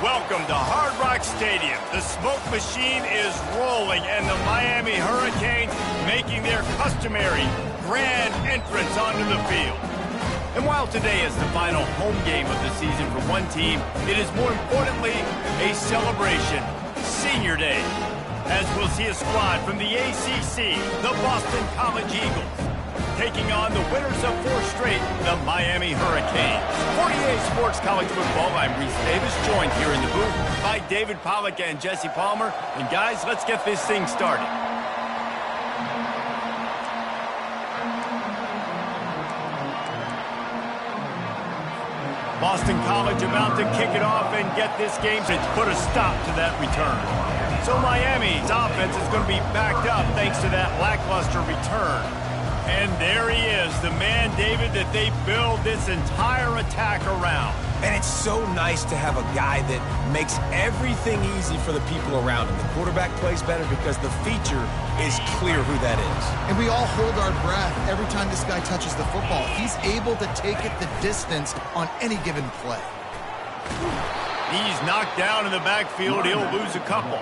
Welcome to Hard Rock Stadium. The smoke machine is rolling, and the Miami Hurricanes making their customary grand entrance onto the field. And while today is the final home game of the season for one team, it is more importantly a celebration, Senior Day, as we'll see a squad from the ACC, the Boston College Eagles, taking on the winners of 4 straight, the Miami Hurricanes. 48 Sports College Football, I'm Reese Davis, joined here in the booth by David Pollack and Jesse Palmer. And guys, let's get this thing started. Boston College about to kick it off and get this game to put a stop to that return. So Miami's offense is going to be backed up thanks to that lackluster return. And there he is, the man, David, that they build this entire attack around. And it's so nice to have a guy that makes everything easy for the people around him. The quarterback plays better because the feature is clear who that is. And we all hold our breath every time this guy touches the football. He's able to take it the distance on any given play. He's knocked down in the backfield. He'll lose a couple.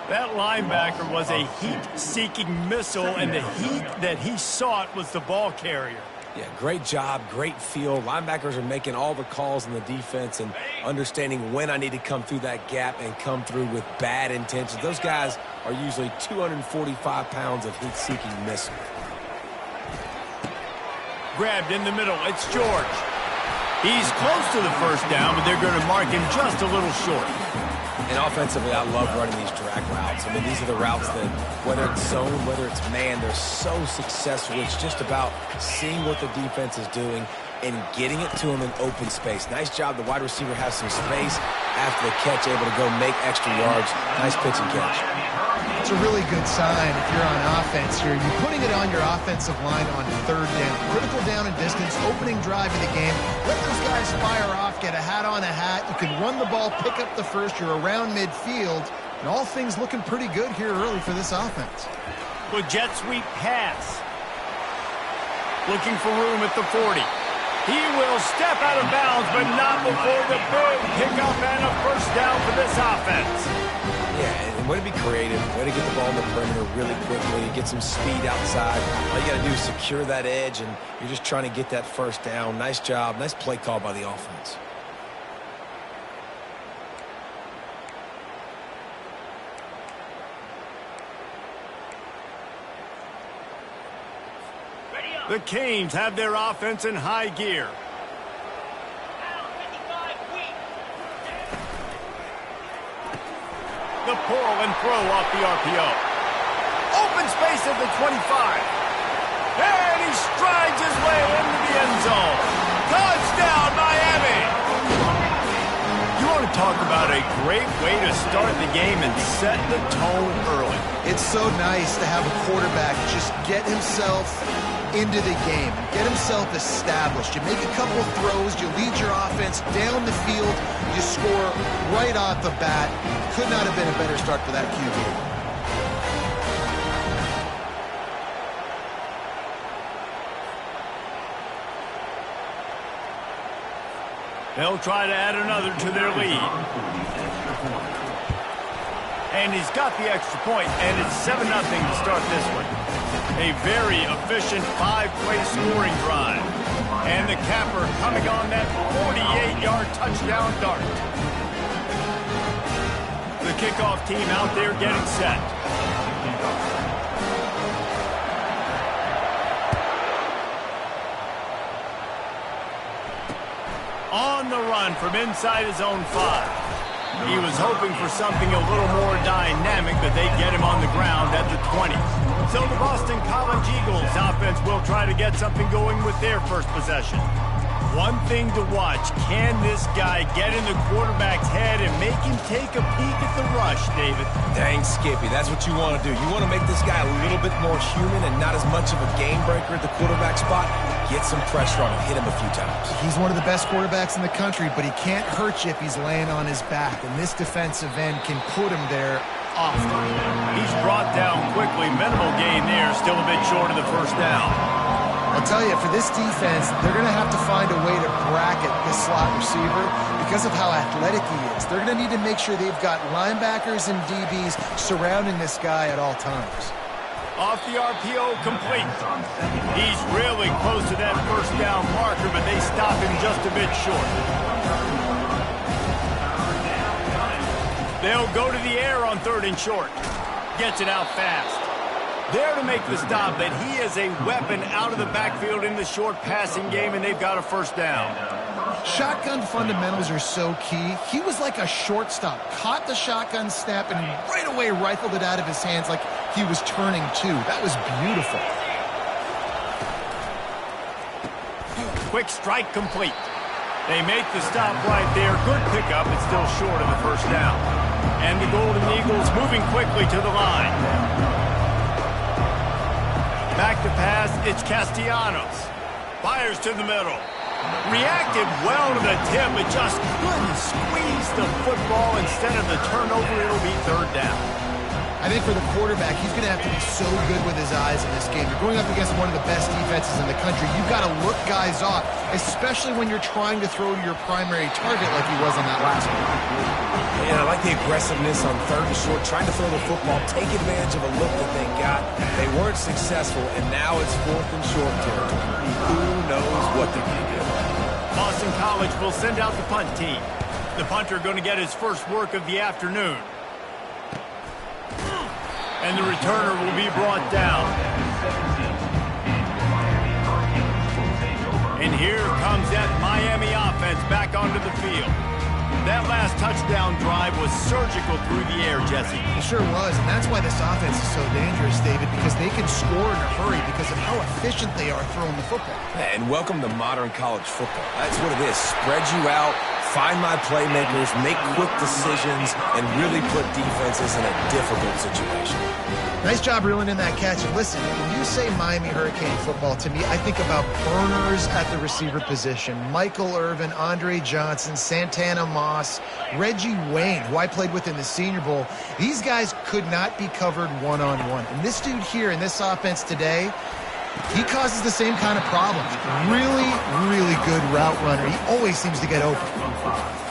That linebacker was a heat-seeking missile, and the heat that he sought was the ball carrier. Yeah, great job, great feel. Linebackers are making all the calls in the defense and understanding when I need to come through that gap and come through with bad intentions. Those guys are usually 245 pounds of heat-seeking missile. Grabbed in the middle. It's George. He's close to the first down, but they're going to mark him just a little short. And offensively, I love running these drag routes. I mean, these are the routes that, whether it's zone, whether it's man, they're so successful. It's just about seeing what the defense is doing and getting it to them in open space. Nice job. The wide receiver has some space after the catch, able to go make extra yards. Nice pitch and catch. It's a really good sign if you're on offense here. You're putting it on your offensive line on 3rd down. Critical down and distance, opening drive of the game. Let those guys fire off, get a hat on a hat. You can run the ball, pick up the first. You're around midfield. And all things looking pretty good here early for this offense. The jet sweep pass. Looking for room at the 40. He will step out of bounds, but not before the big pickup and a first down for this offense. Yeah, and way to be creative, way to get the ball in the perimeter really quickly, get some speed outside. All you got to do is secure that edge, and you're just trying to get that first down. Nice job, nice play call by the offense. The Canes have their offense in high gear. The pull and throw off the RPO. Open space at the 25. And he strides his way into the end zone. Touchdown, Miami! You want to talk about a great way to start the game and set the tone early. It's so nice to have a quarterback just get himself into the game, get himself established. You make a couple throws, you lead your offense down the field, you score right off the bat. Could not have been a better start for that QB. They'll try to add another to their lead. And he's got the extra point, and it's 7-0 to start this one. A very efficient 5-play scoring drive. And the capper coming on that 48-yard touchdown dart. The kickoff team out there getting set. On the run from inside his own 5. He was hoping for something a little more dynamic, but they get him on the ground at the 20. So the Boston College Eagles offense will try to get something going with their first possession. One thing to watch, can this guy get in the quarterback's head and make him take a peek at the rush, David? Dang, Skippy, that's what you want to do. You want to make this guy a little bit more human and not as much of a game breaker at the quarterback spot. Get some pressure on him, hit him a few times. He's one of the best quarterbacks in the country, but he can't hurt you if he's laying on his back, and this defensive end can put him there often. He's brought down quickly. Minimal gain there, still a bit short of the first down. I'll tell you, for this defense, they're going to have to find a way to bracket this slot receiver because of how athletic he is. They're going to need to make sure they've got linebackers and DBs surrounding this guy at all times. Off the RPO, complete. He's really close to that first down marker, but they stop him just a bit short. They'll go to the air on 3rd and short. Gets it out fast. There to make the stop, but he is a weapon out of the backfield in the short passing game, and they've got a first down. Shotgun fundamentals are so key. He was like a shortstop. Caught the shotgun snap and right away rifled it out of his hands like he was turning two. That was beautiful. Quick strike complete. They make the stop right there. Good pickup. It's still short of the first down. And the Golden Eagles moving quickly to the line. Back to pass. It's Castellanos. Fires to the middle. Reacted well to the tip, but just couldn't squeeze the football. Instead of the turnover, it'll be 3rd down. I think for the quarterback, he's going to have to be so good with his eyes in this game. You're going up against one of the best defenses in the country. You've got to look guys off, especially when you're trying to throw to your primary target like he was on that last one. Yeah, I like the aggressiveness on 3rd and short, trying to throw the football, take advantage of a look that they got. They weren't successful, and now it's 4th and short territory. Who knows what they're going to do? Boston College will send out the punt team. The punter going to get his first work of the afternoon. And the returner will be brought down. And here comes that Miami offense back onto the field. That last touchdown drive was surgical through the air, Jesse. It sure was, and that's why this offense is so dangerous, David, because they can score in a hurry because of how efficient they are throwing the football. And welcome to modern college football. That's what it is. Spread you out, find my playmakers, make quick decisions, and really put defenses in a difficult situation. Nice job reeling in that catch. And listen, when you say Miami Hurricane football, to me, I think about burners at the receiver position. Michael Irvin, Andre Johnson, Santana Moss, Reggie Wayne, who I played with in the Senior Bowl. These guys could not be covered one-on-one. And this dude here in this offense today, he causes the same kind of problems. Really, really good route runner. He always seems to get open.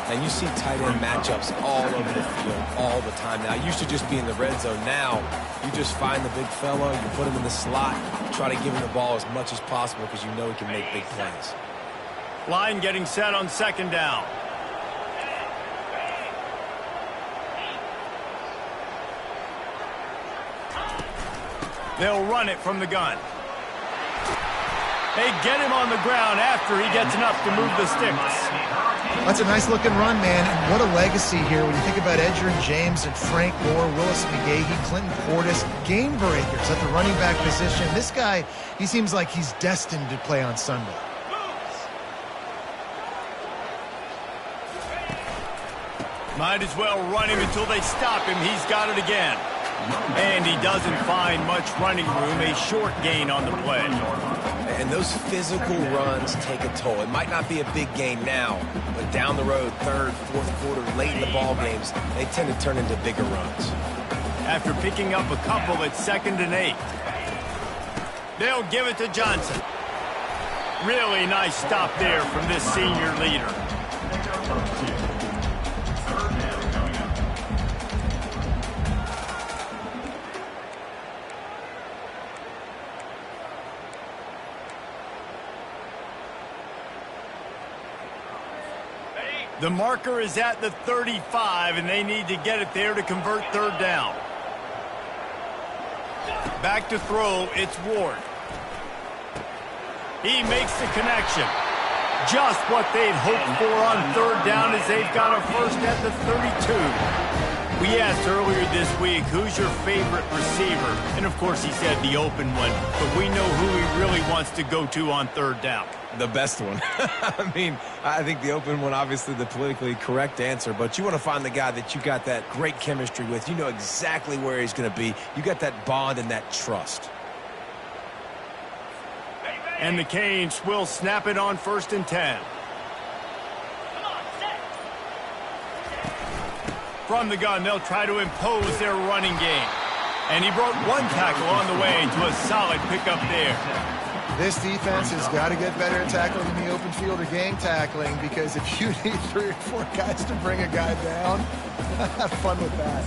And you see tight end matchups all over the field all the time now. It used to just be in the red zone. Now you just find the big fella, you put him in the slot, try to give him the ball as much as possible because you know he can make big plays. Line getting set on 2nd down. They'll run it from the gun. They get him on the ground after he gets enough to move the sticks. That's a nice-looking run, man. And what a legacy here when you think about Edgerrin James and Frank Gore, Willis McGahee, Clinton Portis, game breakers at the running back position. This guy, he seems like he's destined to play on Sunday. Might as well run him until they stop him. He's got it again. And he doesn't find much running room. A short gain on the play. And those physical runs take a toll. It might not be a big gain now, but down the road, 3rd, 4th quarter, late in the ball games, they tend to turn into bigger runs. After picking up a couple at 2nd and 8. They'll give it to Johnson. Really nice stop there from this senior leader. The marker is at the 35, and they need to get it there to convert 3rd down. Back to throw, it's Ward. He makes the connection. Just what they'd hoped for on 3rd down as they've got a first at the 32. We asked earlier this week, who's your favorite receiver? And, of course, he said the open one. But we know who he really wants to go to on 3rd down. The best one. I mean, I think the open one, obviously the politically correct answer, but you want to find the guy that you got that great chemistry with. You know exactly where he's going to be. You got that bond and that trust. And the Canes will snap it on 1st and 10. From the gun, they'll try to impose their running game. And he broke one tackle on the way to a solid pickup there. This defense has got to get better at tackling in the open field or gang tackling, because if you need 3 or 4 guys to bring a guy down, have fun with that.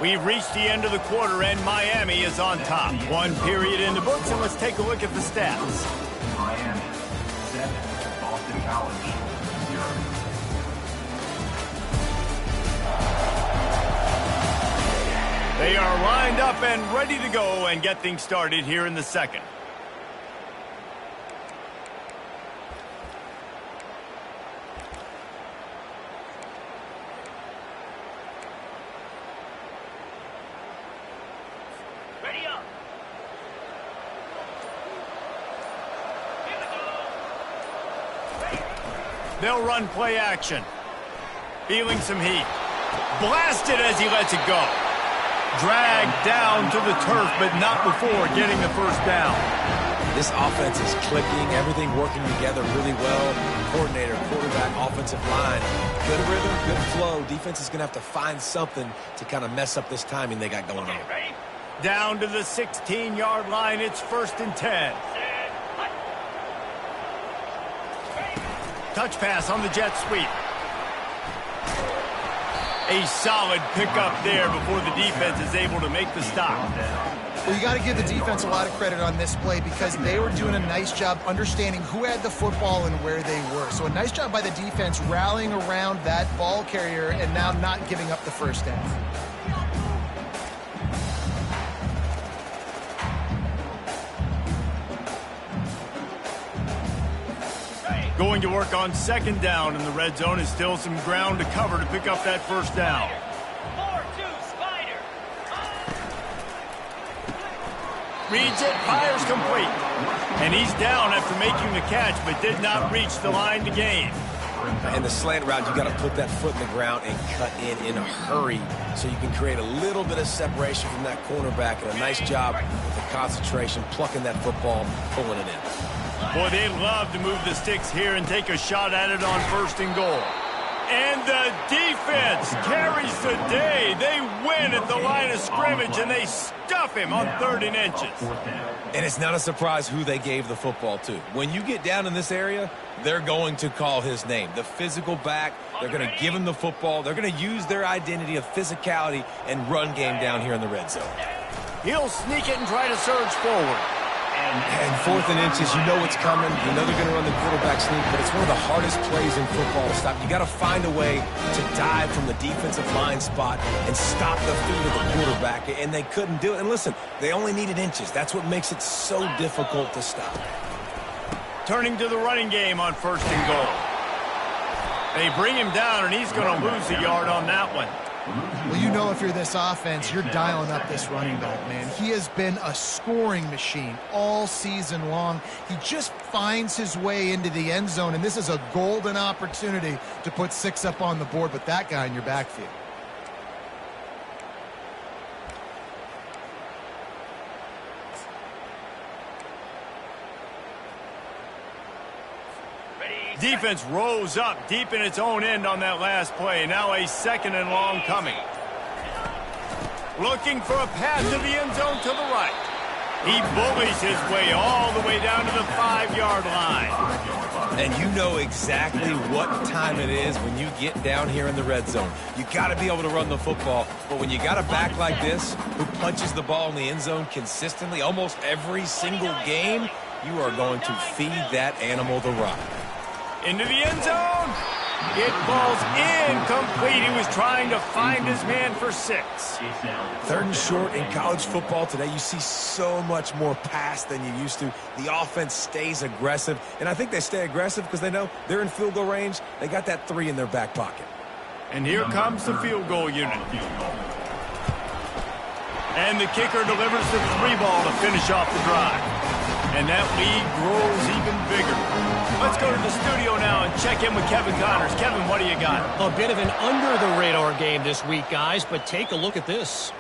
We've reached the end of the quarter, and Miami is on top. 1 period in the books, and let's take a look at the stats. Miami 7, Boston College 0. They are lined up and ready to go and get things started here in the second. Ready up. They'll run play action. Feeling some heat. Blasted as he lets it go. Dragged down to the turf, but not before getting the first down. This offense is clicking, everything working together really well. Coordinator, quarterback, offensive line. Good rhythm, good flow. Defense is going to have to find something to kind of mess up this timing they got going on. Down to the 16-yard line. It's 1st and 10. Touch pass on the jet sweep. A solid pickup there before the defense is able to make the stop. Well, you got to give the defense a lot of credit on this play, because they were doing a nice job understanding who had the football and where they were. So a nice job by the defense rallying around that ball carrier and now not giving up the first down. Going to work on 2nd down in the red zone. Is still some ground to cover to pick up that first down. 4-2 Spider. Reads it, fires complete. And he's down after making the catch, but did not reach the line to gain. In the slant route, you got to put that foot in the ground and cut in a hurry so you can create a little bit of separation from that cornerback. And a nice job with the concentration, plucking that football, pulling it in. Boy, they love to move the sticks here and take a shot at it on 1st and goal. And the defense carries the day. They win at the line of scrimmage, and they stuff him on 3rd and inches. And it's not a surprise who they gave the football to. When you get down in this area, they're going to call his name. The physical back, they're going to give him the football. They're going to use their identity of physicality and run game down here in the red zone. He'll sneak it and try to surge forward. And 4th and inches, you know what's coming. You know they're going to run the quarterback sneak, but it's one of the hardest plays in football to stop. You got to find a way to dive from the defensive line spot and stop the feet of the quarterback, and they couldn't do it. And listen, they only needed inches. That's what makes it so difficult to stop. Turning to the running game on 1st and goal. They bring him down, and he's going to lose a yard on that one. Well, you know, if you're this offense, you're dialing up this running back, man. He has been a scoring machine all season long. He just finds his way into the end zone, and this is a golden opportunity to put 6 up on the board with that guy in your backfield. Defense rose up deep in its own end on that last play. Now a 2nd and long coming. Looking for a pass to the end zone to the right. He bullies his way all the way down to the 5-yard line. And you know exactly what time it is when you get down here in the red zone. You got to be able to run the football. But when you got a back like this who punches the ball in the end zone consistently almost every single game, you are going to feed that animal the rock. Into the end zone. It falls incomplete. He was trying to find his man for 6. 3rd and short in college football today. You see so much more pass than you used to. The offense stays aggressive, and I think they stay aggressive because they know they're in field goal range. They got that 3 in their back pocket. And here comes the field goal unit. And the kicker delivers the 3 ball to finish off the drive. And that lead grows even bigger. Let's go to the studio now and check in with Kevin Connors. Kevin, what do you got? A bit of an under-the-radar game this week, guys, but take a look at this.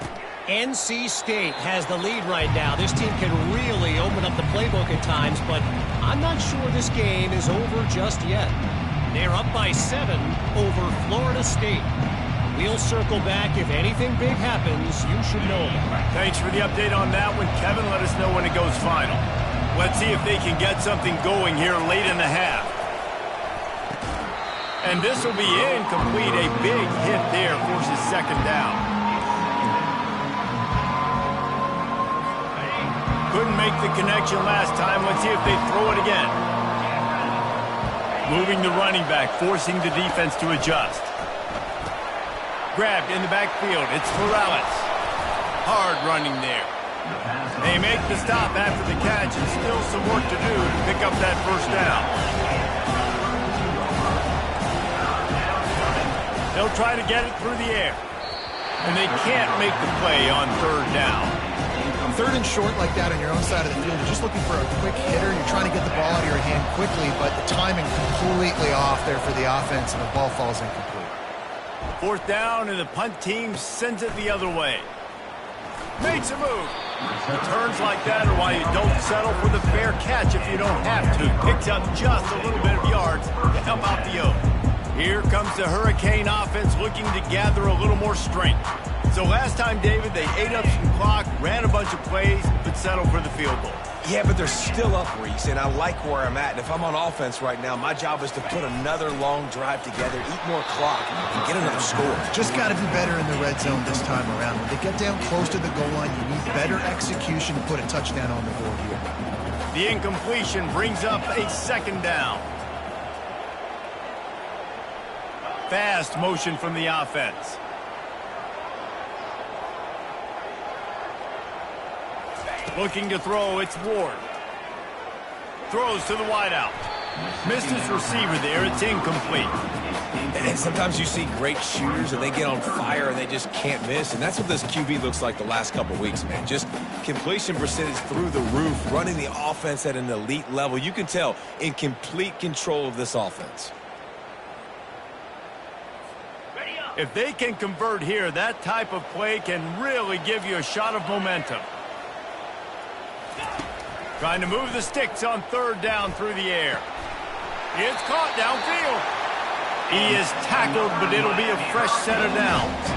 NC State has the lead right now. This team can really open up the playbook at times, but I'm not sure this game is over just yet. They're up by 7 over Florida State. We'll circle back. If anything big happens, you should know about it. Thanks for the update on that one, Kevin. Let us know when it goes final. Let's see if they can get something going here late in the half. And this will be incomplete. A big hit there forces second down. Couldn't make the connection last time. Let's see if they throw it again. Moving the running back, forcing the defense to adjust. Grabbed in the backfield. It's Morales. Hard running there. They make the stop after the catch, and still some work to do to pick up that first down. They'll try to get it through the air. And they can't make the play on third down. Third and short like that on your own side of the field, you're just looking for a quick hitter. You're trying to get the ball out of your hand quickly, but the timing completely off there for the offense, and the ball falls incomplete. Fourth down, and the punt team sends it the other way. Makes a move. Returns like that are why you don't settle for the fair catch if you don't have to. Picks up just a little bit of yards to help out the oath. Here comes the Hurricane offense looking to gather a little more strength. So last time, David, they ate up some clock, ran a bunch of plays, but settled for the field goal. Yeah, but they're still up, Reese, and I like where I'm at. And if I'm on offense right now, my job is to put another long drive together, eat more clock, and get another score. Just got to be better in the red zone this time around. When they get down close to the goal line, you need better execution to put a touchdown on the board here. The incompletion brings up a second down. Fast motion from the offense. Looking to throw, it's Ward. Throws to the wideout. Missed his receiver there, it's incomplete. And sometimes you see great shooters and they get on fire and they just can't miss. And that's what this QB looks like the last couple weeks, man. Just completion percentage through the roof, running the offense at an elite level. You can tell in complete control of this offense. If they can convert here, that type of play can really give you a shot of momentum. Trying to move the sticks on third down through the air. It's caught downfield. He is tackled, but it'll be a fresh set of downs.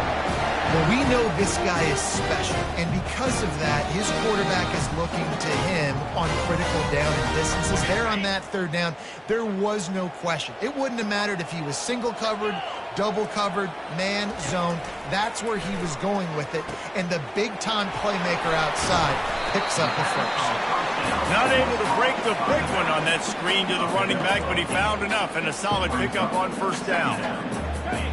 Well, we know this guy is special, and because of that, his quarterback is looking to him on critical down and distances. There on that third down, there was no question. It wouldn't have mattered if he was single covered, double covered, man, zone. That's where he was going with it, and the big-time playmaker outside picks up the first. Not able to break the big one on that screen to the running back, but he found enough and a solid pickup on first down.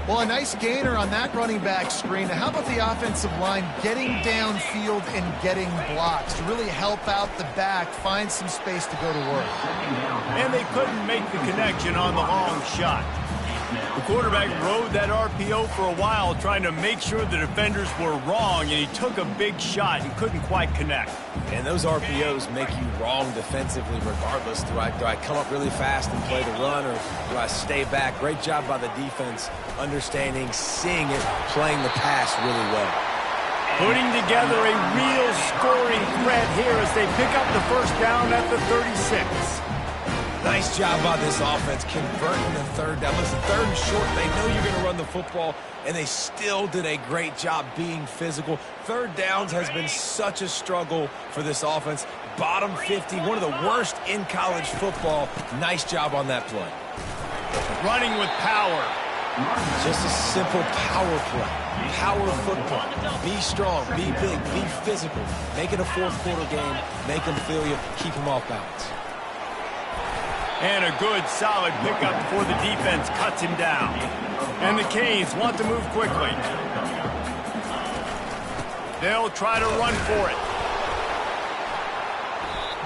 Well, a nice gainer on that running back screen. Now, how about the offensive line getting downfield and getting blocks to really help out the back, find some space to go to work? And they couldn't make the connection on the long shot. The quarterback rode that RPO for a while, trying to make sure the defenders were wrong, and he took a big shot and couldn't quite connect. And those RPOs make you wrong defensively regardless. Do I come up really fast and play the run, or do I stay back? Great job by the defense, understanding, seeing it, playing the pass really well. Putting together a real scoring threat here as they pick up the first down at the 36. Nice job by this offense converting the third down. Listen, third and short, they know you're going to run the football, and they still did a great job being physical. Third downs has been such a struggle for this offense. Bottom 50, one of the worst in college football. Nice job on that play. Running with power. Just a simple power play. Power football. Be strong, be big, be physical. Make it a fourth quarter game. Make them feel you. Keep them off balance. And a good, solid pickup before the defense cuts him down. And the Canes want to move quickly. They'll try to run for it.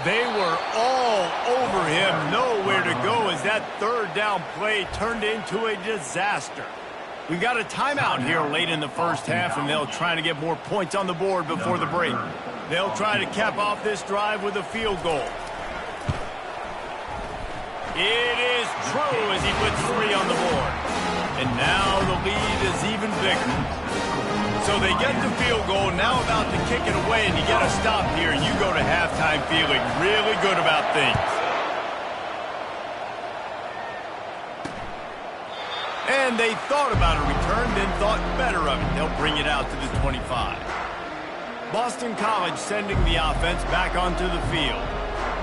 They were all over him, nowhere to go as that third down play turned into a disaster. We got a timeout here late in the first half, and they'll try to get more points on the board before the break. They'll try to cap off this drive with a field goal. It is true as he puts 3 on the board. And now the lead is even bigger. So they get the field goal, now about to kick it away, and you get a stop here. You go to halftime feeling really good about things. And they thought about a return, then thought better of it. They'll bring it out to the 25. Boston College sending the offense back onto the field.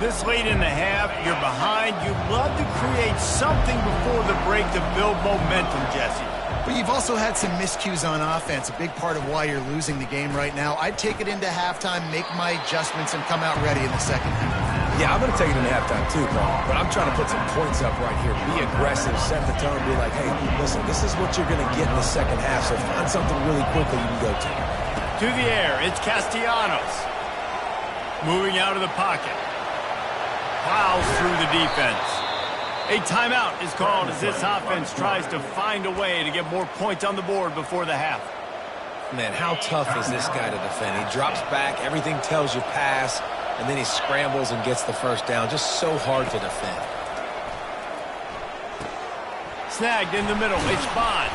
This late in the half, you're behind. You'd love to create something before the break to build momentum, Jesse. But you've also had some miscues on offense, a big part of why you're losing the game right now. I'd take it into halftime, make my adjustments, and come out ready in the second half. Yeah, I'm going to take it into halftime too, Paul. But I'm trying to put some points up right here. Be aggressive, set the tone, be like, hey, listen, this is what you're going to get in the second half, so find something really quickly you can go to. To the air, it's Castellanos. Moving out of the pocket. Plows through the defense. A timeout is called as this offense tries to find a way to get more points on the board before the half. Man, how tough is this guy to defend? He drops back, everything tells you pass, and then he scrambles and gets the first down. Just so hard to defend. Snagged in the middle. It's Bond.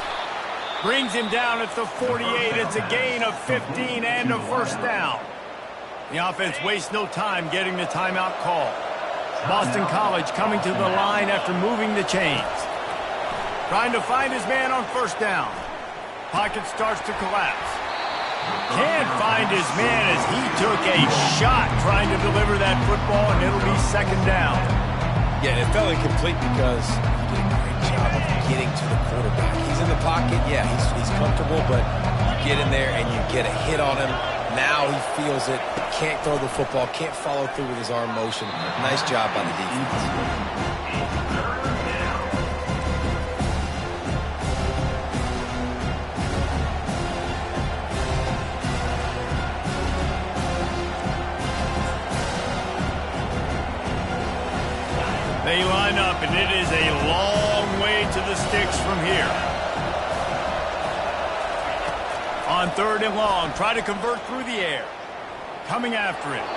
Brings him down at the 48. It's a gain of 15 and a first down. The offense wastes no time getting the timeout call. Boston College coming to the line after moving the chains. Trying to find his man on first down. Pocket starts to collapse. Can't find his man as he took a shot trying to deliver that football, and it'll be second down. Yeah, it fell incomplete because he did a great job of getting to the quarterback. He's in the pocket, yeah, he's comfortable, but you get in there and you get a hit on him. Now he feels it, can't throw the football, can't follow through with his arm motion. Nice job by the defense. They line up, and it is a long way to the sticks from here. On third and long, try to convert through the air. Coming after it.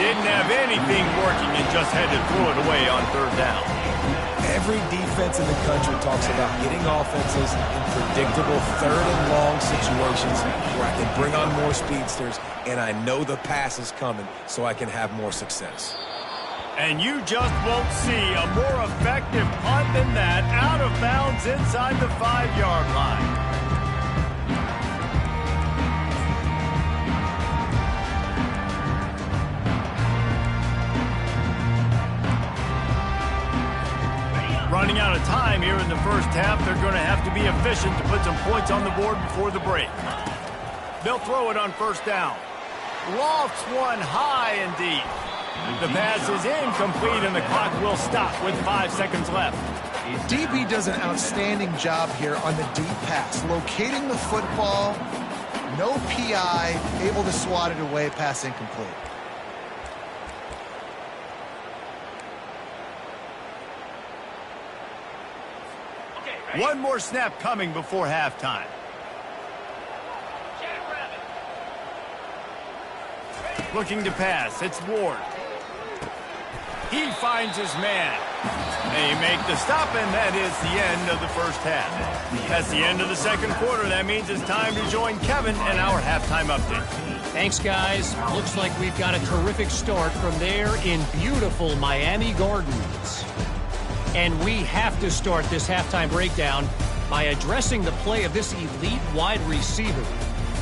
Didn't have anything working and just had to throw it away on third down. Every defense in the country talks about getting offenses in predictable third and long situations where I can bring on more speedsters and I know the pass is coming so I can have more success. And you just won't see a more effective punt than that, out of bounds inside the 5-yard line. Running out of time here in the first half, they're going to have to be efficient to put some points on the board before the break. They'll throw it on first down. Lofts one high and deep. The pass is incomplete, and the clock will stop with 5 seconds left. DB does an outstanding job here on the deep pass, locating the football, no PI, able to swat it away, pass incomplete. One more snap coming before halftime. Looking to pass, it's Ward. He finds his man. They make the stop, and that is the end of the first half. That's the end of the second quarter. That means it's time to join Kevin and our halftime update. Thanks, guys. Looks like we've got a terrific start from there in beautiful Miami Gardens. And we have to start this halftime breakdown by addressing the play of this elite wide receiver.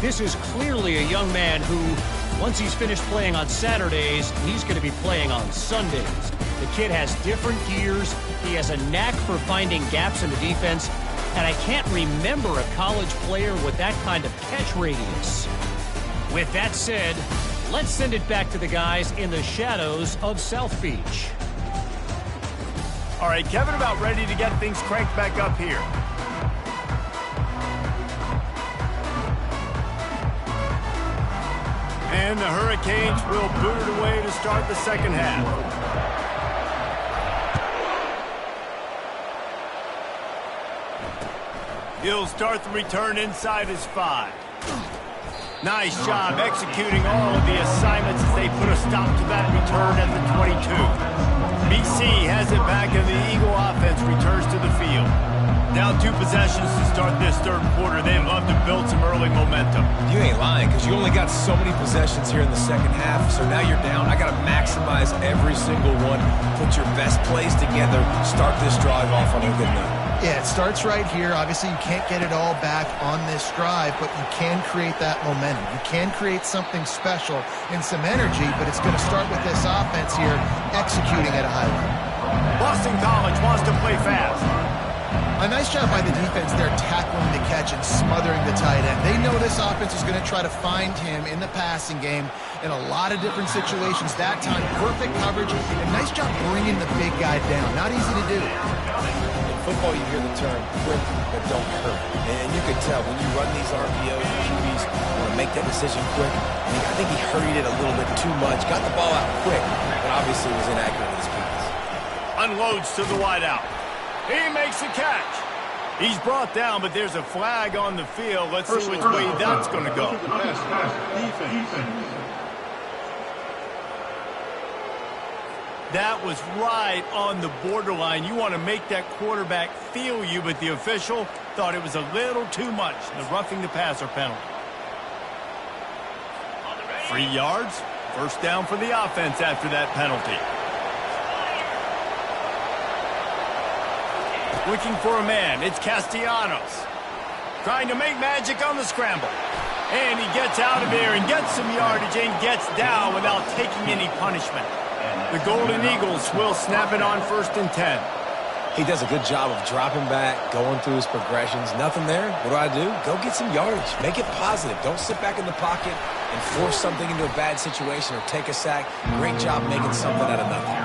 This is clearly a young man who, once he's finished playing on Saturdays, he's going to be playing on Sundays. The kid has different gears. He has a knack for finding gaps in the defense. And I can't remember a college player with that kind of catch radius. With that said, let's send it back to the guys in the shadows of South Beach. All right, Kevin, about ready to get things cranked back up here. And the Hurricanes will boot it away to start the second half. He'll start the return inside his 5. Nice job executing all of the assignments as they put a stop to that return at the 22. BC has it back, and the Eagle offense returns to the field. Down 2 possessions to start this third quarter. They'd love to build some early momentum. You ain't lying, because you only got so many possessions here in the second half, so now you're down. I got to maximize every single one. Put your best plays together. Start this drive off on a good note. Yeah, it starts right here. Obviously, you can't get it all back on this drive, but you can create that momentum. You can create something special and some energy, but it's going to start with this offense here executing at a high level. Boston College wants to play fast. A nice job by the defense there tackling the catch and smothering the tight end. They know this offense is going to try to find him in the passing game in a lot of different situations. That time, perfect coverage, and nice job bringing the big guy down. Not easy to do. Football, you hear the term quick but don't hurt. And you can tell when you run these RPOs, the QBs want to make that decision quick. I think he hurried it a little bit too much, got the ball out quick, but obviously was inaccurate with his pass. Unloads to the wideout. He makes a catch. He's brought down, but there's a flag on the field. Let's see which way that's going to go. That was right on the borderline. You want to make that quarterback feel you, but the official thought it was a little too much. The roughing the passer penalty. 3 yards. First down for the offense after that penalty. Looking for a man. It's Castellanos. Trying to make magic on the scramble. And he gets out of there and gets some yardage and gets down without taking any punishment. The Golden Eagles will snap it on 1st and 10. He does a good job of dropping back, going through his progressions. Nothing there. What do? Go get some yardage. Make it positive. Don't sit back in the pocket and force something into a bad situation or take a sack. Great job making something out of nothing.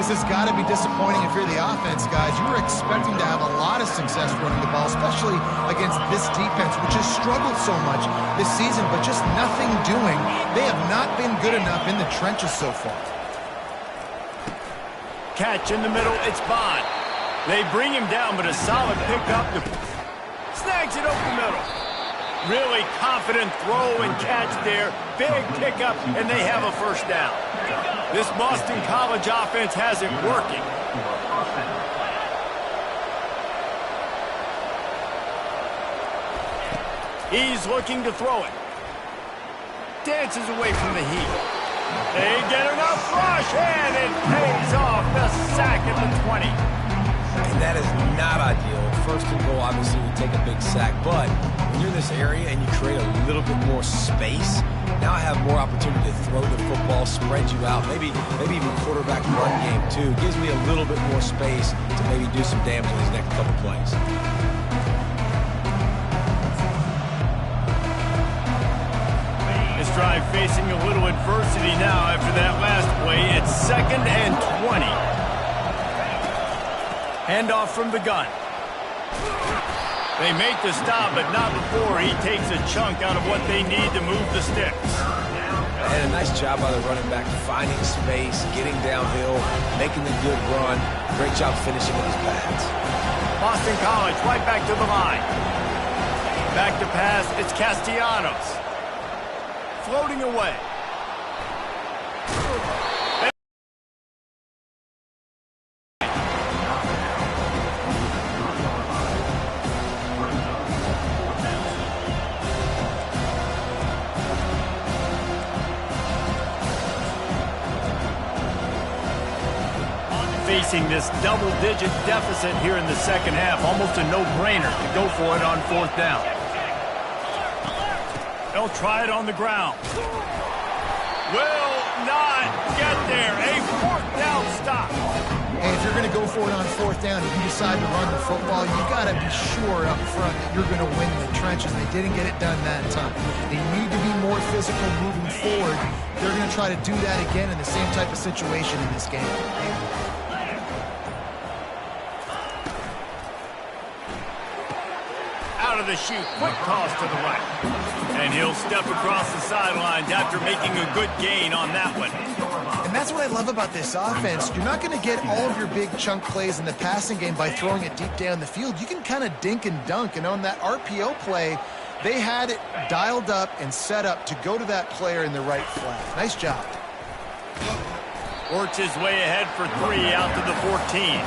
This has got to be disappointing if you're the offense, guys. You were expecting to have a lot of success running the ball, especially against this defense, which has struggled so much this season, but just nothing doing. They have not been good enough in the trenches so far. Catch in the middle, it's Bond. They bring him down, but a solid pickup. Snags it over the middle. Really confident throw and catch there. Big pickup, and they have a first down. This Boston College offense has it working. He's looking to throw it. Dances away from the heat. They get enough rush, and it pays off. The sack at the 20. And that is not ideal. 1st and goal, obviously, you take a big sack. But when you're in this area and you create a little bit more space, now I have more opportunity to throw the football, spread you out, maybe even quarterback run game, too. Gives me a little bit more space to maybe do some damage in these next couple plays. Drive facing a little adversity now after that last play. It's 2nd and 20. Handoff from the gun. They make the stop, but not before he takes a chunk out of what they need to move the sticks. And a nice job by the running back, finding space, getting downhill, making the good run. Great job finishing with his pads. Boston College right back to the line. Back to pass, it's Castellanos. Floating away. Facing this double-digit deficit here in the 2nd half, almost a no-brainer to go for it on 4th down. They'll try it on the ground. Will not get there. A 4th down stop. And if you're going to go for it on 4th down, if you decide to run the football, you got to be sure up front that you're going to win the trenches. They didn't get it done that time. They need to be more physical moving forward. They're going to try to do that again in the same type of situation in this game. Out of the chute, quick toss to the right. And he'll step across the sidelines after making a good gain on that one. And that's what I love about this offense. You're not going to get all of your big chunk plays in the passing game by throwing it deep down the field. You can kind of dink and dunk. And on that RPO play, they had it dialed up and set up to go to that player in the right flat. Nice job. Works his way ahead for 3 out to the 14.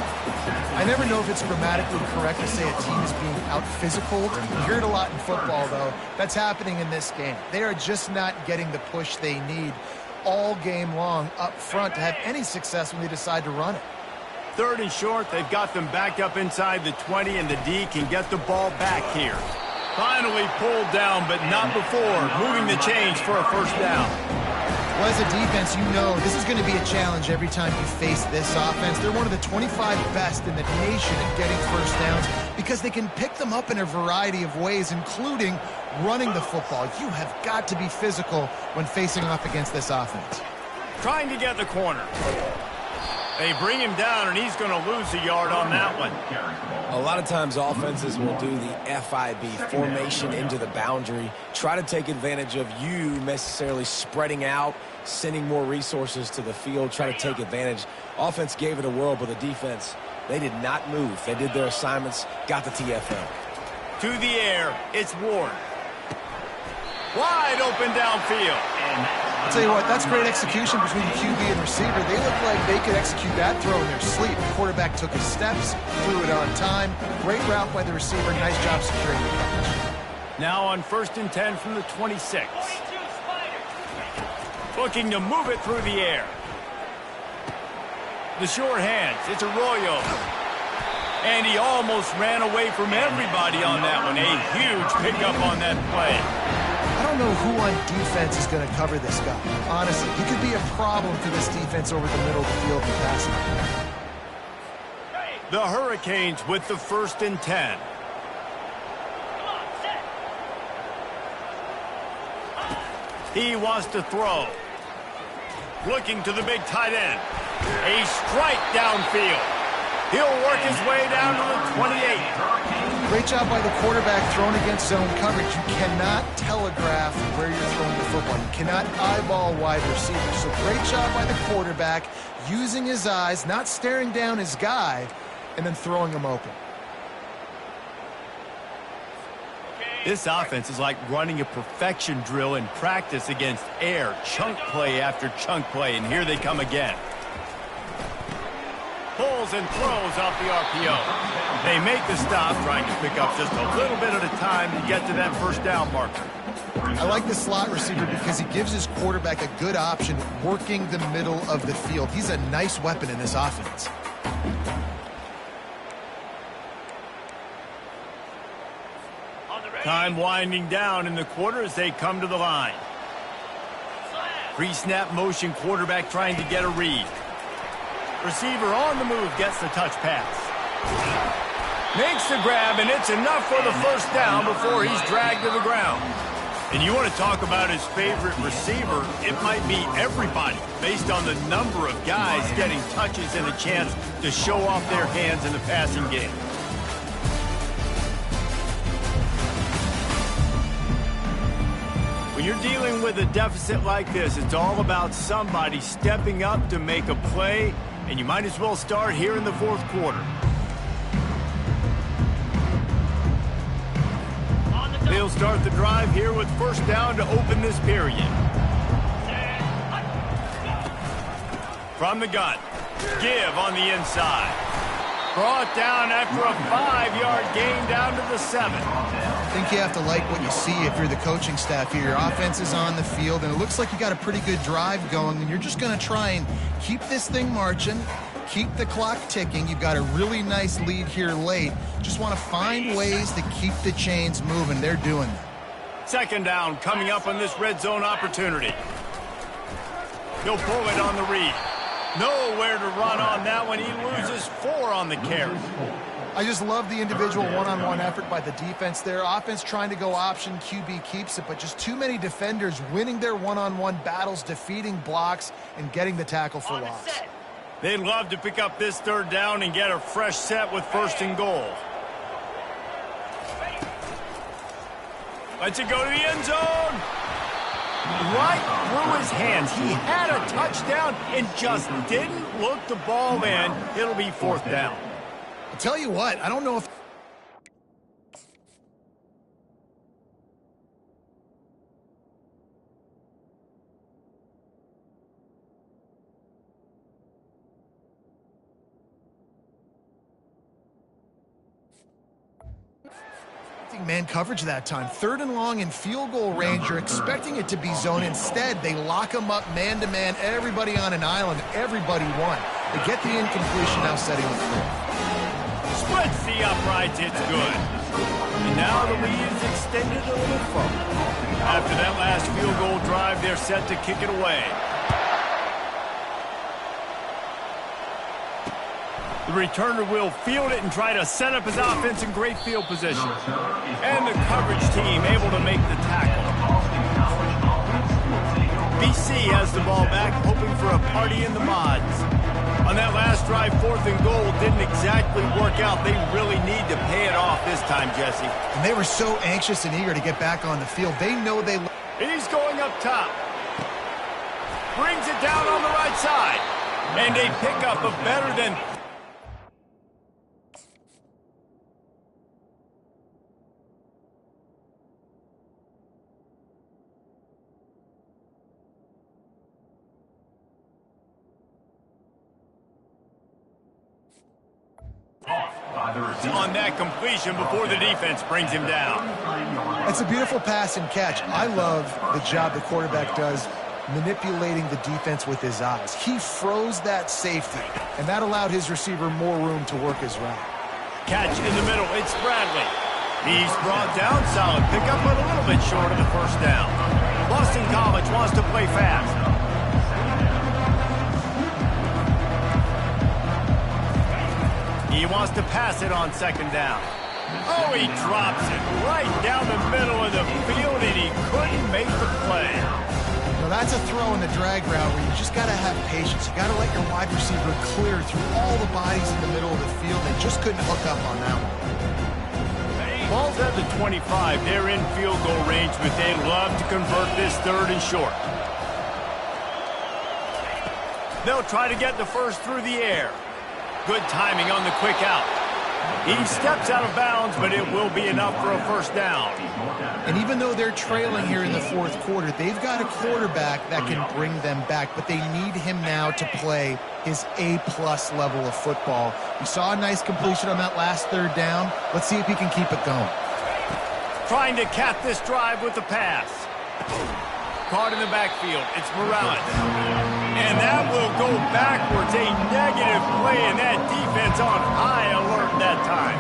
I never know if it's grammatically correct to say a team is being out-physicaled. You hear it a lot in football, though. That's happening in this game. They are just not getting the push they need all game long up front to have any success when they decide to run it. 3rd and short, they've got them backed up inside the 20, and the D can get the ball back here. Finally pulled down, but not before moving the chains for a first down. Well, as a defense, you know this is going to be a challenge every time you face this offense. They're one of the 25 best in the nation at getting first downs because they can pick them up in a variety of ways, including running the football. You have got to be physical when facing off against this offense. Trying to get the corner. They bring him down, and he's going to lose a yard on that one. A lot of times offenses will do the FIB, formation into the boundary, try to take advantage of you necessarily spreading out, sending more resources to the field, try to take advantage. Offense gave it a whirl, but the defense, they did not move. They did their assignments, got the TFL. To the air, it's Ward. Wide open downfield. I'll tell you what, that's great execution between the QB and receiver. They look like they could execute that throw in their sleep. The quarterback took his steps, threw it on time. Great route by the receiver. Nice job securing the coverage. Now on 1st and 10 from the 26. Looking to move it through the air. The short hands. It's Arroyo. And he almost ran away from everybody on that one. A huge pickup on that play. I don't know who on defense is going to cover this guy. Honestly, he could be a problem for this defense over the middle of the field in passing. The Hurricanes with the 1st and 10. He wants to throw. Looking to the big tight end. A strike downfield. He'll work his way down to the 28. Great job by the quarterback thrown against zone coverage. You cannot telegraph where you're throwing the football. You cannot eyeball wide receivers. So great job by the quarterback using his eyes, not staring down his guy, and then throwing him open. This offense is like running a perfection drill in practice against air, chunk play after chunk play, and here they come again. Pulls and throws off the RPO. They make the stop, trying to pick up just a little bit at a time to get to that first down marker. I like the slot receiver because he gives his quarterback a good option working the middle of the field. He's a nice weapon in this offense. Time winding down in the quarter as they come to the line. Pre-snap motion, quarterback trying to get a read. Receiver on the move, gets the touch pass. Makes the grab, and it's enough for the first down before he's dragged to the ground. And you want to talk about his favorite receiver, it might be everybody, based on the number of guys getting touches and a chance to show off their hands in the passing game. When you're dealing with a deficit like this, it's all about somebody stepping up to make a play, and you might as well start here in the 4th quarter. They'll start the drive here with first down to open this period. From the gun, give on the inside. Brought down after a 5-yard gain down to the 7. I think you have to like what you see if you're the coaching staff here. Your offense is on the field, and it looks like you got a pretty good drive going, and you're just going to try and keep this thing marching, keep the clock ticking. You've got a really nice lead here late. Just want to find ways to keep the chains moving. They're doing that. 2nd down coming up on this red zone opportunity. He'll pull it on the read. Nowhere to run on that one. He loses 4 on the carry. I just love the individual one-on-one effort by the defense there. Offense trying to go option, QB keeps it, but just too many defenders winning their one-on-one battles, defeating blocks, and getting the tackle for loss. They'd love to pick up this 3rd down and get a fresh set with 1st and goal. Let's it go to the end zone. Right through his hands. He had a touchdown and just didn't look the ball in. It'll be 4th down. I'll tell you what, I don't know if... man coverage that time. 3rd and long in field goal range. You're expecting it to be zone. Instead, they lock him up man-to-man. Everybody on an island. Everybody won. They get the incompletion, now setting the throw. Splits the uprights, it's good. And now the lead is extended a little further. After that last field goal drive, they're set to kick it away. The returner will field it and try to set up his offense in great field position. And the coverage team able to make the tackle. BC has the ball back, hoping for a party in the mods. On that last drive, 4th and goal didn't exactly work out. They really need to pay it off this time, Jesse. And they were so anxious and eager to get back on the field. They know they... He's going up top. Brings it down on the right side. And a pickup of better than... on that completion before the defense brings him down. It's a beautiful pass and catch. I love the job the quarterback does manipulating the defense with his eyes. He froze that safety, and that allowed his receiver more room to work his route. Catch in the middle. It's Bradley. He's brought down. Solid pickup, but a little bit short of the first down. Boston College wants to play fast. He wants to pass it on 2nd down. Oh, he drops it right down the middle of the field, and he couldn't make the play. Well, that's a throw in the drag route where you just got to have patience. You got to let your wide receiver clear through all the bodies in the middle of the field. They just couldn't hook up on that one. Ball's at the 25. They're in field goal range, but they love to convert this 3rd and short. They'll try to get the first through the air. Good timing on the quick out. He steps out of bounds, but it will be enough for a first down. And even though they're trailing here in the 4th quarter, they've got a quarterback that can bring them back, but they need him now to play his A-plus level of football. We saw a nice completion on that last 3rd down. Let's see if he can keep it going. Trying to cap this drive with the pass. Caught in the backfield. It's Morales. And that will go backwards. A negative play, and that defense on high alert that time.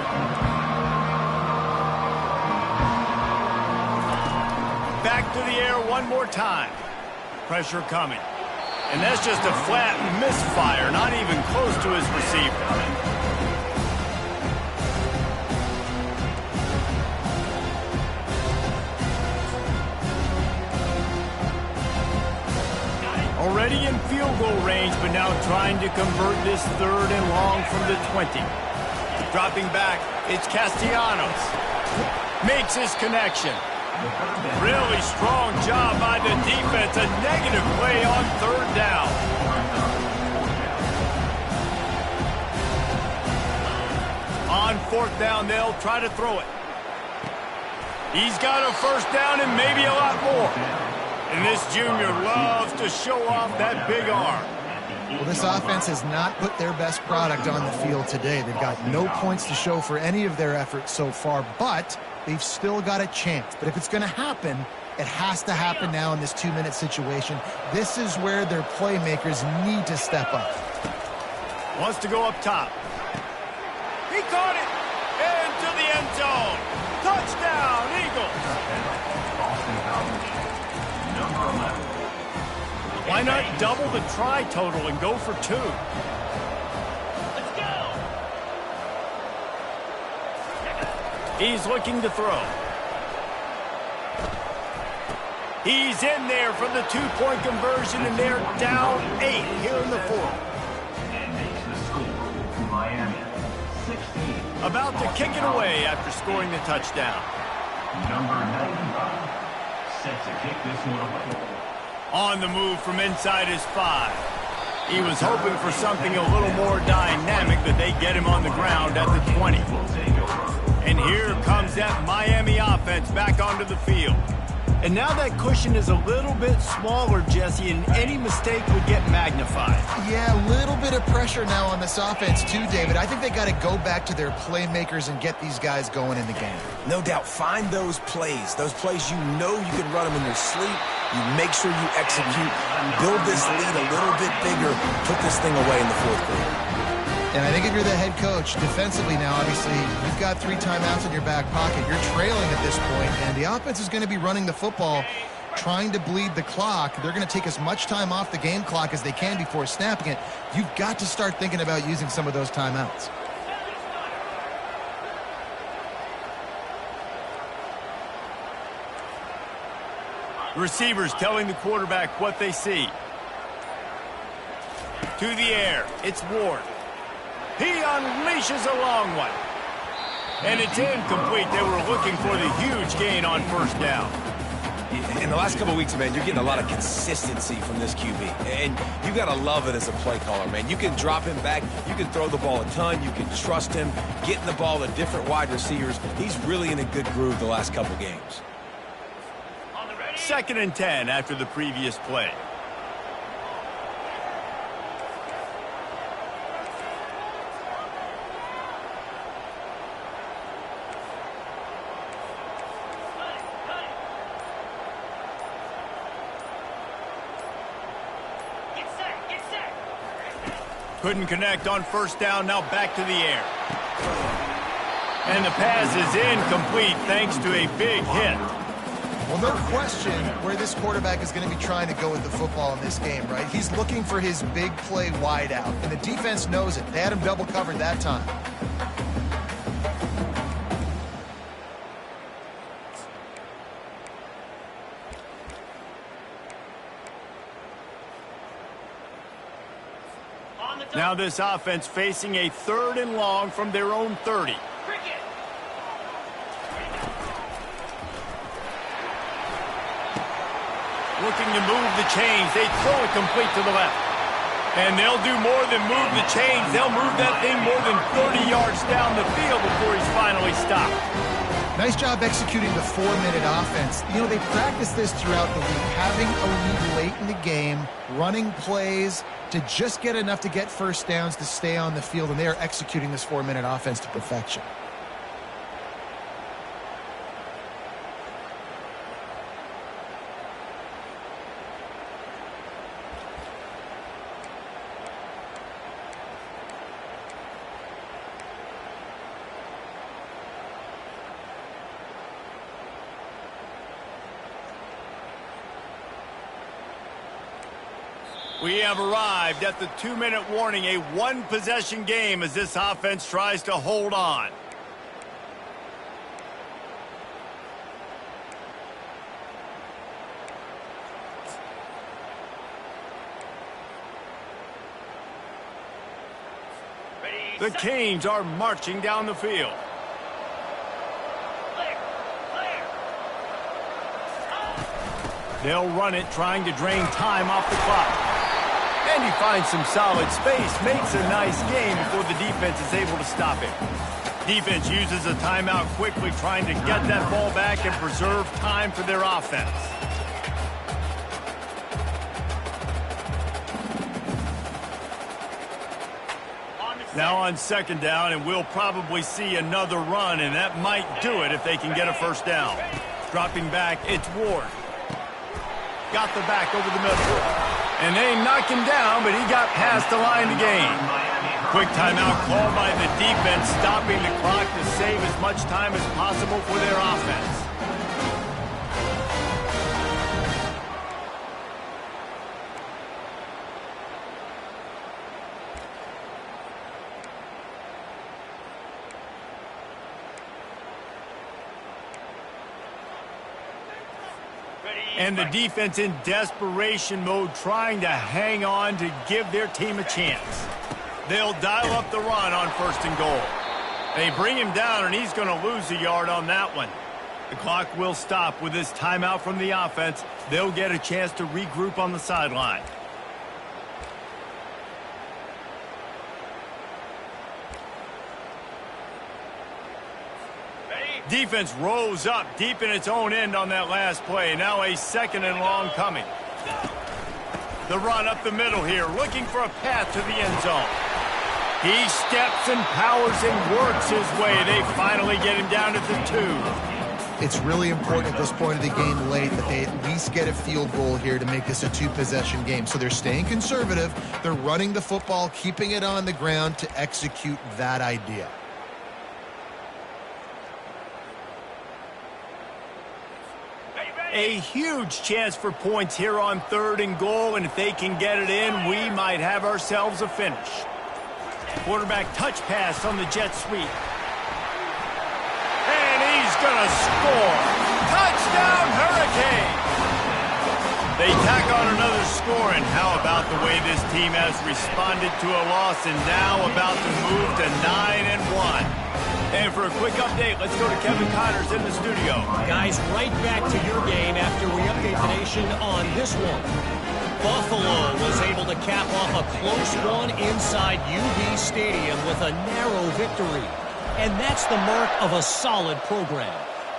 Back to the air one more time. Pressure coming. And that's just a flat misfire, not even close to his receiver. Already in field goal range, but now trying to convert this 3rd and long from the 20. Dropping back, it's Castellanos. Makes his connection. Really strong job by the defense. A negative play on 3rd down. On 4th down, they'll try to throw it. He's got a first down and maybe a lot more. And this junior loves to show off that big arm. Well, this offense has not put their best product on the field today. They've got no points to show for any of their efforts so far, but they've still got a chance. But if it's going to happen, it has to happen now in this 2-minute situation. This is where their playmakers need to step up. Wants to go up top. He caught it into the end zone. Touchdown, Eagles. Why not double the try total and go for 2? Let's go! He's looking to throw. He's in there for the 2-point conversion, and they're down 8 here in the 4th. And makes the score Miami 16. About to kick it away after scoring the touchdown. Number 95 set to kick this one away. On the move from inside his 5. He was hoping for something a little more dynamic, but they get him on the ground at the 20. And here comes that Miami offense back onto the field. And now that cushion is a little bit smaller, Jesse, and any mistake would get magnified. Yeah, a little bit of pressure now on this offense too, David. I think they got to go back to their playmakers and get these guys going in the game. No doubt. Find those plays you know you can run them in your sleep. You make sure you execute. Build this lead a little bit bigger. Put this thing away in the fourth quarter. And I think if you're the head coach, defensively now, obviously, you've got 3 timeouts in your back pocket. You're trailing at this point, and the offense is going to be running the football, trying to bleed the clock. They're going to take as much time off the game clock as they can before snapping it. You've got to start thinking about using some of those timeouts. Receivers telling the quarterback what they see. To the air, it's Ward. He unleashes a long one. And it's incomplete. They were looking for the huge gain on first down. In the last couple of weeks, man, you're getting a lot of consistency from this QB. And you got to love it as a play caller, man. You can drop him back. You can throw the ball a ton. You can trust him, getting the ball to different wide receivers. He's really in a good groove the last couple games. 2nd and 10 after the previous play. Couldn't connect on first down, now back to the air. And the pass is incomplete thanks to a big hit. Well, no question where this quarterback is going to be trying to go with the football in this game, right? He's looking for his big play wide out, and the defense knows it. They had him double covered that time. Now this offense facing a 3rd and long from their own 30. Looking to move the chains. They throw it complete to the left. And they'll do more than move the chains. They'll move that thing more than 30 yards down the field before he's finally stopped. Nice job executing the 4-minute offense. You know, they practiced this throughout the week, having a lead late in the game, running plays to just get enough to get first downs to stay on the field, and they are executing this 4-minute offense to perfection. We have arrived at the 2-minute warning, a 1-possession game as this offense tries to hold on. The Canes are marching down the field. They'll run it, trying to drain time off the clock. And he finds some solid space, makes a nice game before the defense is able to stop him. Defense uses a timeout quickly, trying to get that ball back and preserve time for their offense. Now on 2nd down, and we'll probably see another run, and that might do it if they can get a first down. Dropping back, it's Ward. Got the back over the middle. And they knocked him down, but he got past the line to gain. Quick timeout called by the defense, stopping the clock to save as much time as possible for their offense. And the defense in desperation mode, trying to hang on to give their team a chance. They'll dial up the run on 1st and goal. They bring him down, and he's going to lose a yard on that one. The clock will stop with this timeout from the offense. They'll get a chance to regroup on the sideline. Ready? Defense rose up deep in its own end on that last play. Now a 2nd and long coming. The run up the middle here, looking for a path to the end zone. He steps and powers and works his way. They finally get him down at the 2. It's really important at this point of the game late that they at least get a field goal here to make this a 2-possession game. So they're staying conservative. They're running the football, keeping it on the ground to execute that idea. A huge chance for points here on 3rd and goal, and if they can get it in, we might have ourselves a finish. Quarterback touch pass on the jet sweep. And he's going to score. Touchdown, Hurricane! They tack on another score, and how about the way this team has responded to a loss and now about to move to 9-1. And for a quick update, let's go to Kevin Connors in the studio. Guys, right back to your game after we update the nation on this one. Buffalo was able to cap off a close one inside UB Stadium with a narrow victory. And that's the mark of a solid program.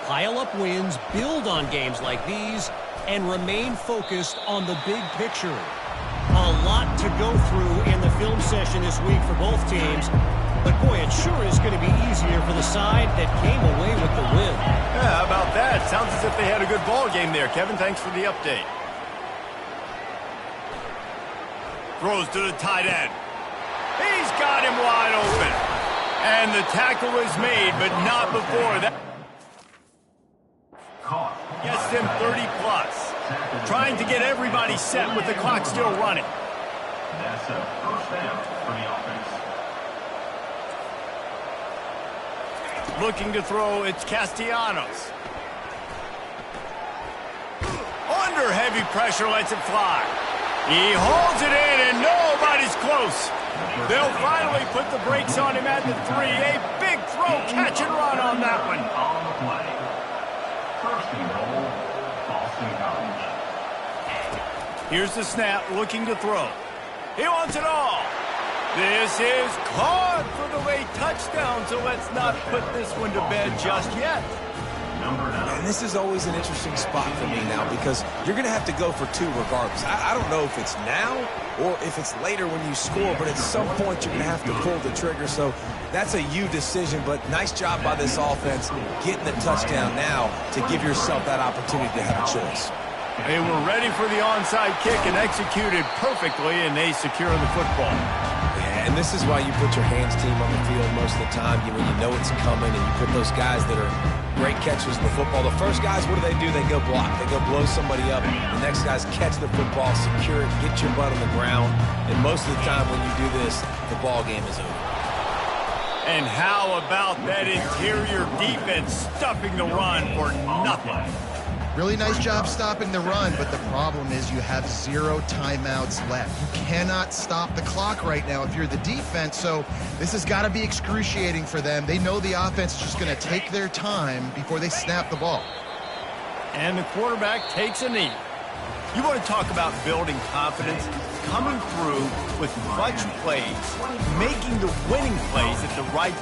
Pile up wins, build on games like these, and remain focused on the big picture. A lot to go through in the film session this week for both teams. But, boy, it sure is going to be easier for the side that came away with the win. Yeah, how about that? Sounds as if they had a good ball game there. Kevin, thanks for the update. Throws to the tight end. He's got him wide open. And the tackle is made, but not before that. Gets them 30+. Trying to get everybody set with the clock still running. That's a 1st down for the offense. Looking to throw, it's Castellanos. Under heavy pressure, lets it fly. He holds it in, and nobody's close. They'll finally put the brakes on him at the 3. A big throw, catch and run on that one. On the play. 1st and goal, Boston College. Here's the snap, looking to throw. He wants it all. This is caught for the late touchdown, so let's not put this one to bed just yet. And this is always an interesting spot for me now because you're going to have to go for 2 regardless. I don't know if it's now or if it's later when you score, but at some point you're going to have to pull the trigger. So that's a you decision, but nice job by this offense getting the touchdown now to give yourself that opportunity to have a choice. They were ready for the onside kick and executed perfectly, and they secure the football. And this is why you put your hands team on the field most of the time when you know it's coming, and you put those guys that are great catchers of the football. The first guys, what do? They go block. They go blow somebody up. The next guys catch the football, secure it, get your butt on the ground. And most of the time when you do this, the ball game is over. And how about that interior defense stuffing the run for nothing? Really nice job stopping the run, but the problem is you have 0 timeouts left. You cannot stop the clock right now if you're the defense, so this has got to be excruciating for them. They know the offense is just going to take their time before they snap the ball. And the quarterback takes a knee. You want to talk about building confidence? Coming through with clutch plays, making the winning plays at the right